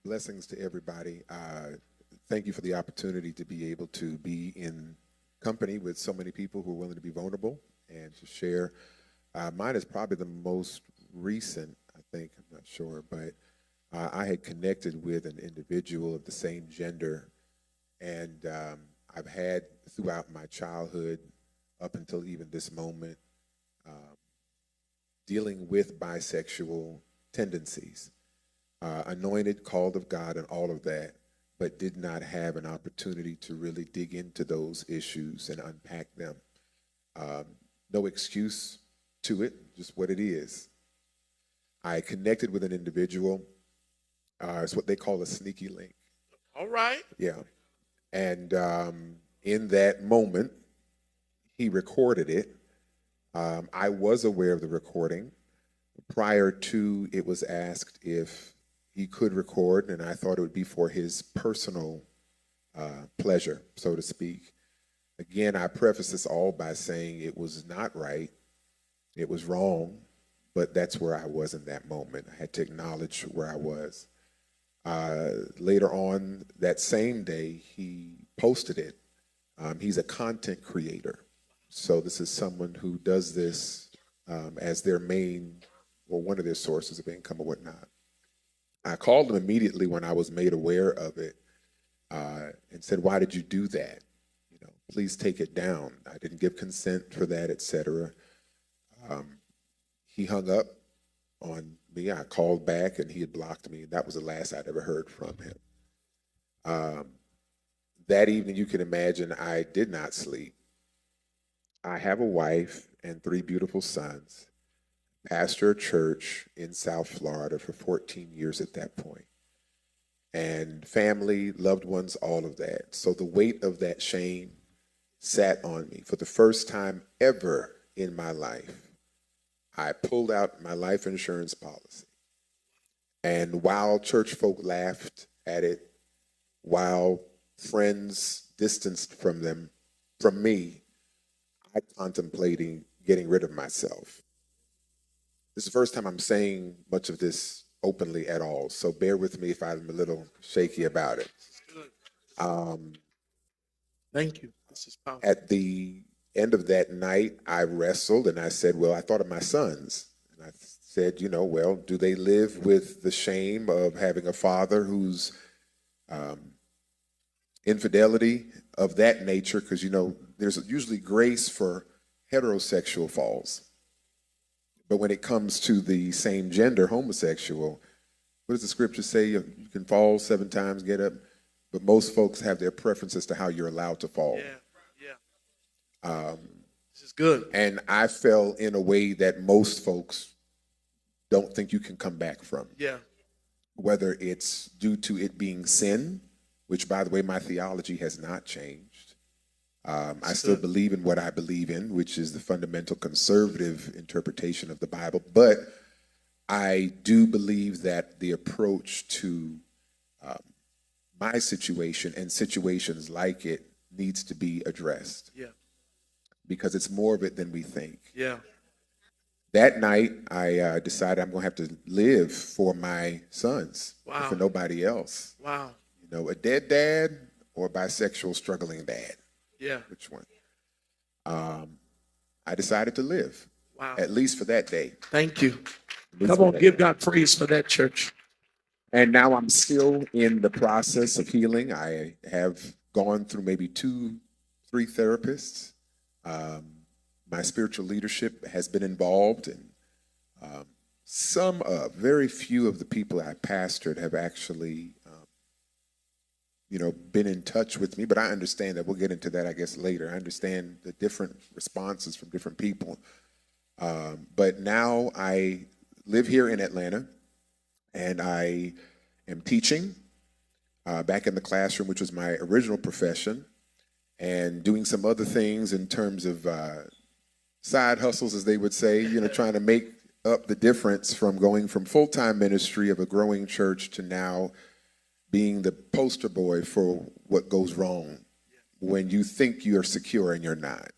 Blessings to everybody. Thank you for the opportunity to be able to be in company with so many people who are willing to be vulnerable and to share. Mine is probably the most recent, I think, I'm not sure, but I had connected with an individual of the same gender, and I've had throughout my childhood, up until even this moment, um, dealing with bisexual tendencies. Anointed, called of God, and all of that, but did not have an opportunity to really dig into those issues and unpack them. Um, no excuse to it, just what it is. I connected with an individual. It's what they call a sneaky link. All right. Yeah. And in that moment, he recorded it. I was aware of the recording. Prior to it was asked if he could record, and I thought it would be for his personal pleasure, so to speak. Again, I preface this all by saying it was not right, it was wrong, but that's where I was in that moment. I had to acknowledge where I was. Later on that same day, he posted it. He's a content creator. So this is someone who does this as their main or one of their sources of income or whatnot. I called him immediately when I was made aware of it and said, "Why did you do that? Please take it down. I didn't give consent for that, etc." He hung up on me. I called back and he had blocked me. That was the last I'd ever heard from him. That evening, you can imagine, I did not sleep. I have a wife and 3 beautiful sons, pastor a church in South Florida for 14 years at that point, and family, loved ones, all of that. So the weight of that shame sat on me. For the first time ever in my life, I pulled out my life insurance policy. And while church folk laughed at it, while friends distanced from me, I contemplating getting rid of myself. This is the first time I'm saying much of this openly at all, so bear with me if I'm a little shaky about it. Um, Thank you. This is powerful. at the end of that night, I wrestled and I said, well, I thought of my sons. And I said, well, do they live with the shame of having a father who's infidelity of that nature? Because, there's usually grace for heterosexual falls. But when it comes to the same gender, homosexual, what does the scripture say? You can fall 7 times, get up. But most folks have their preferences to how you're allowed to fall. Yeah. This is good. And I fell in a way that most folks don't think you can come back from. Yeah. Whether it's due to it being sin, which, by the way, my theology has not changed. I still believe in what I believe in, which is the fundamental conservative interpretation of the Bible. But I do believe that the approach to my situation and situations like it needs to be addressed. Yeah. Because it's more of it than we think. Yeah. That night, I decided I'm going to have to live for my sons, Wow. for nobody else. Wow. A dead dad or a bisexual struggling dad. Yeah. Which one? I decided to live. Wow. At least for that day. Thank you. Come on, give God praise for that, church. And now I'm still in the process of healing. I have gone through maybe 2, 3 therapists. My spiritual leadership has been involved, and very few of the people I pastored have actually, been in touch with me. But I understand that. We'll get into that, I guess, later. I understand the different responses from different people. But now I live here in Atlanta, and I am teaching back in the classroom, which was my original profession, and doing some other things in terms of side hustles, as they would say, trying to make up the difference from going from full-time ministry of a growing church to now being the poster boy for what goes wrong when you think you're secure and you're not.